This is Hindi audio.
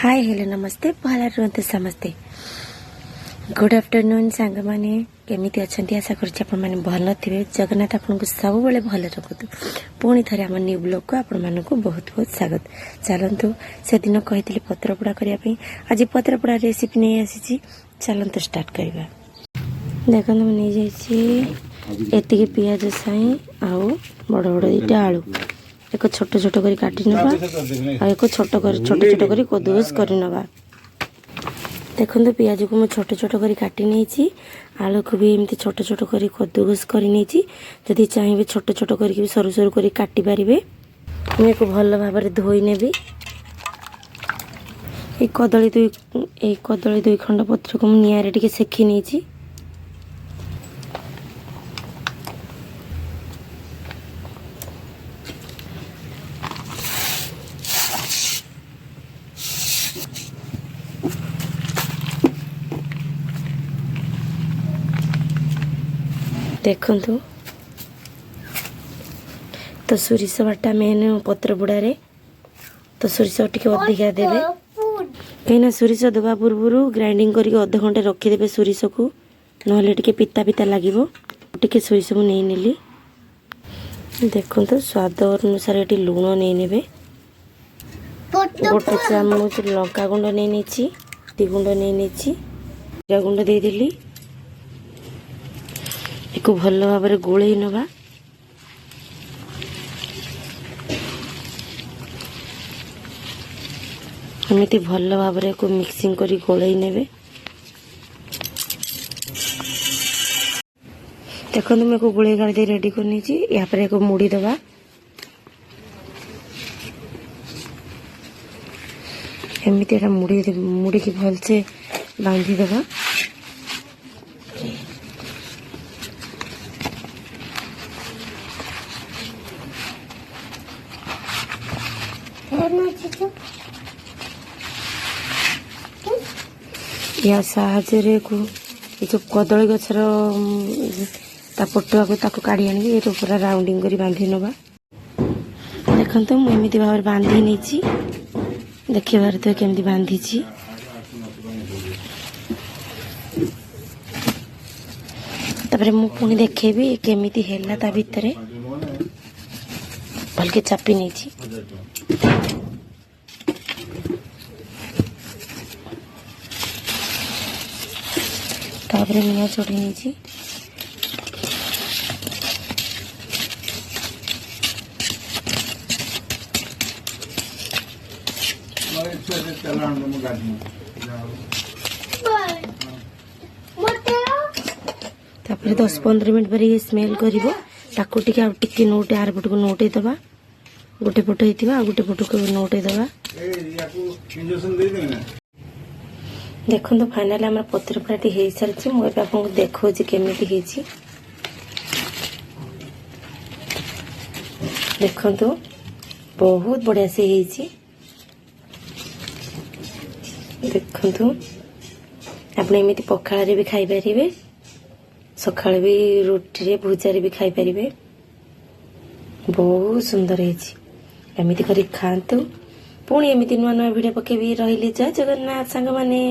हाय हेलो नमस्ते भल रुहतु समस्ते। गुड आफ्टरनून सांग माने केमिति अछंती आशा करछि आपण माने भल थिबे। जगन्नाथ आपन को सब बेले भल रखतु। पुणी थरे हम न्यू ब्लॉग को आपण माने को बहुत बहुत स्वागत। चलंतु से दिन कहितली पत्रपोड़ा करिया पे आज पत्रपोड़ा रेसिपी नै आसीछि। चलंतु स्टार्ट करबा। देखन हम नै जाईछि एतिके पियाज साई आउ बड़ बड़ इटा आलू एक छोट छोट करी काटी नबा आ एक छोट छोट करी कदुस करी नबा। देखो पियाज को मैं छोट छोट करी काटी नहीं आलू को भी एमती छोट छोट करी कदुस करी नहीं। जदि चाहिए छोट छोट करी भी सरू सरू करी काटी पारिबे। मैं को भल भाव में धोई नेबी। एक कदली दुई खंड पत्र को निआरे टिके सेकी नहीं। देखंतु तो सोरिष बाटा मेन पत्र बुड़ारे तो सोरिष टिके अधिका देबे कहीं सोरिष दबा पूर्व ग्राइंडिंग करके अध घंटे रखीदे सोरिष को नहले टिके पिता पिता लगिबो। टिके सोरिष को नहीं नेली। देखंतु स्वाद अनुसार एटी लूण नहीं नेबे। गोटे चामच लंका गुंड नहीं नेछि ती गुंड नहीं नेछि जीरा गुंड दे देली। एको भल भाव में गोलई नवा। एमती भल भाव में को मिक्सिंग करी गोलई नेबे। देखो मैं को गोलई गाड़ी दे रेडी करनी छी। या पर एको मुड़ी दबा। एमती एटा मुड़ी की भल से बांधी दबा। या साहाଯ୍ୟରେ को ये जो कदली गछर ता पटुआ को ताको काढी आनी ये पूरा राउंडिंग करी बांधी नबा। देखंतु मु एमिति भाव बांधी नेछि। देखि बार तो केमति बांधी छी। तबरे मु पुनी देखेबी केमिति हेला ता भितरे भलके चापी नेछि। तापरे निया चढ़ी नहीं। तापरे 10-15 मिनट पर ये स्मेल करिवो ताको टिके नोटे आर पट को नोटे दबा। गोटे पट हेतिबा आ गोटे पट को नोटे दबा। देखो तो फाइनली आम पत्र पोड़ाटी हो सारी मुझे आपको देखो केमिति हेछि। देखो तो बहुत बढ़िया से हेछि। देखो तो आपने एमिति पखाल रे भी खाई परिबे सकाळ भी रोटी रे भुजा रे भी खाई परिबे। बहुत सुंदर हेछि। एमिति करी खांतु। पुणी एमिति नुआ नुआ वीडियो पकेबी। रहिले जय जगन्नाथ सांग माने।